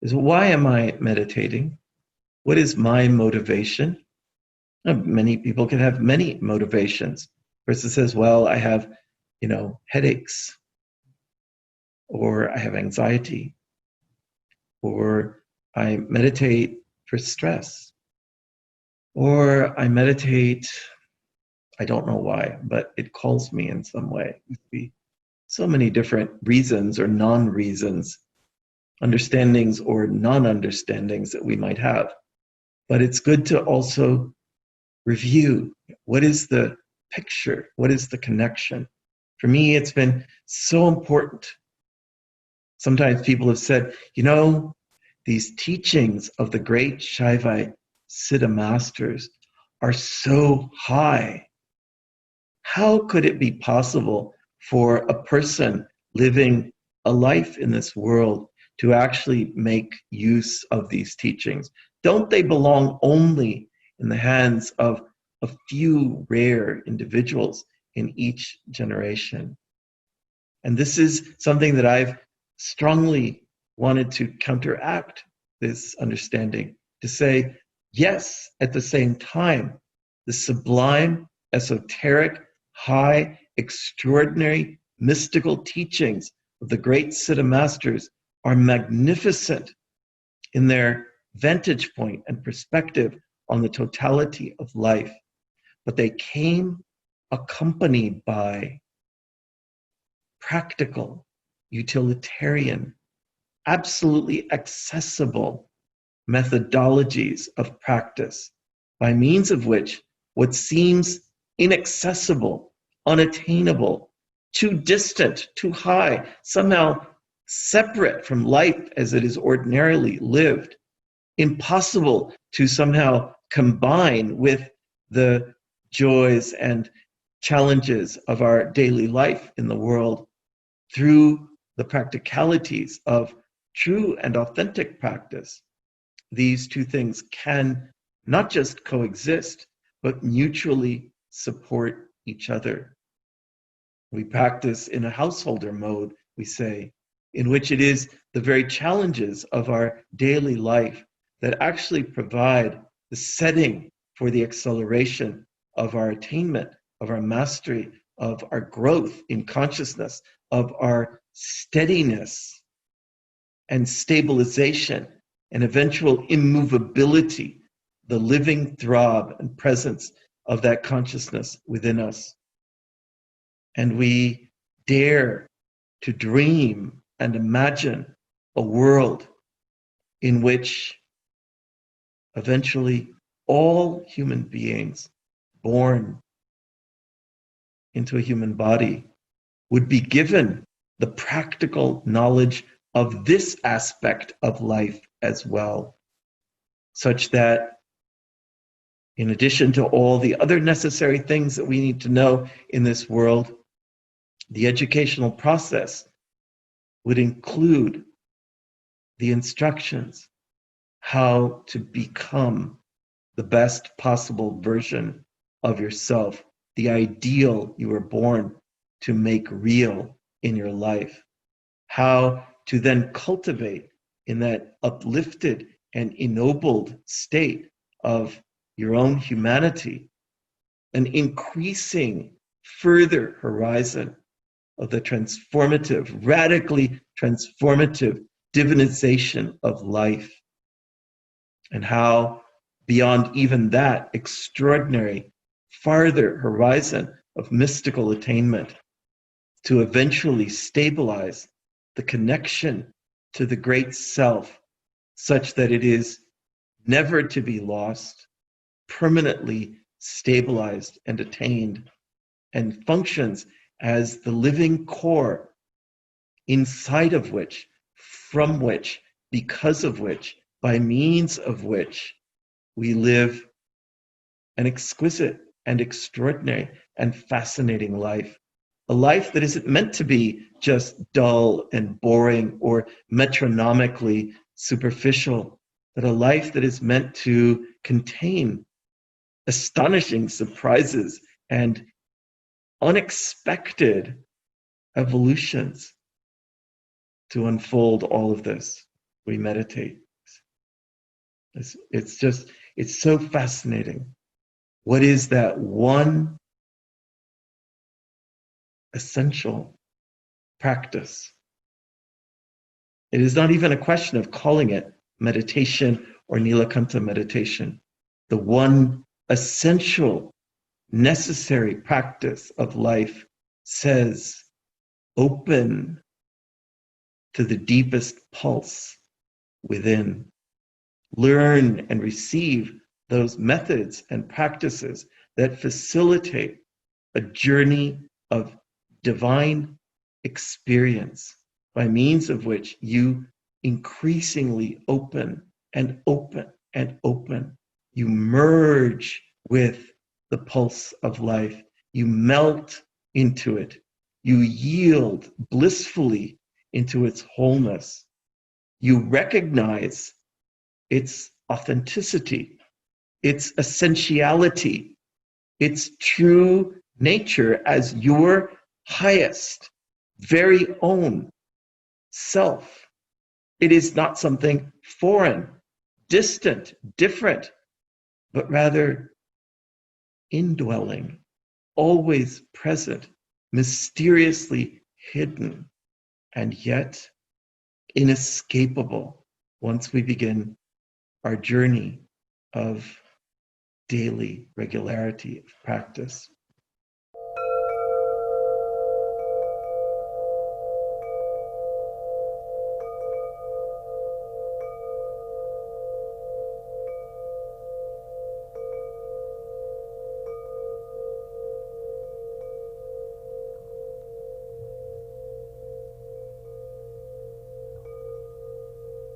is, why am I meditating? What is my motivation? Many people can have many motivations. Person says, well, I have, headaches, or I have anxiety, or I meditate for stress, or I meditate, I don't know why, but it calls me in some way. It could be so many different reasons or non-reasons, understandings or non-understandings that we might have. But it's good to also review, what is the picture? What is the connection? For me, it's been so important. Sometimes people have said, these teachings of the great Shaiva-Siddha masters are so high. How could it be possible for a person living a life in this world to actually make use of these teachings? Don't they belong only in the hands of a few rare individuals in each generation? And this is something that I've strongly wanted to counteract, this understanding, to say, yes, at the same time, the sublime, esoteric, high, extraordinary, mystical teachings of the great Siddha masters are magnificent in their vantage point and perspective on the totality of life. But they came accompanied by practical, utilitarian, absolutely accessible methodologies of practice, by means of which what seems inaccessible, unattainable, too distant, too high, somehow separate from life as it is ordinarily lived, impossible to somehow combine with the joys and challenges of our daily life in the world, through the practicalities of true and authentic practice. These two things can not just coexist, but mutually support each other. We practice in a householder mode, we say, in which it is the very challenges of our daily life that actually provide the setting for the acceleration of our attainment, of our mastery, of our growth in consciousness, of our steadiness and stabilization and eventual immovability, the living throb and presence of that consciousness within us. And we dare to dream and imagine a world in which eventually all human beings born into a human body would be given the practical knowledge of this aspect of life as well, such that in addition to all the other necessary things that we need to know in this world, the educational process would include the instructions how to become the best possible version of yourself, the ideal you were born to make real in your life, how to then cultivate in that uplifted and ennobled state of your own humanity an increasing further horizon of the transformative, radically transformative divinization of life, and how beyond even that extraordinary farther horizon of mystical attainment to eventually stabilize the connection to the great self such that it is never to be lost, permanently stabilized and attained, and functions as the living core inside of which, from which, because of which, by means of which we live an exquisite and extraordinary and fascinating life. A life that isn't meant to be just dull and boring or metronomically superficial, but a life that is meant to contain astonishing surprises and unexpected evolutions to unfold all of this. we meditate. It's so fascinating. What is that one essential practice? It is not even a question of calling it meditation or Nilakanta meditation. The one essential, necessary practice of life says, open to the deepest pulse within. Learn and receive those methods and practices that facilitate a journey of divine experience by means of which you increasingly open and open and open. You merge with the pulse of life. You melt into it. You yield blissfully into its wholeness. You recognize its authenticity, its essentiality, its true nature as your highest, very own self. It is not something foreign, distant, different, but rather indwelling, always present, mysteriously hidden, and yet inescapable once we begin our journey of daily regularity of practice.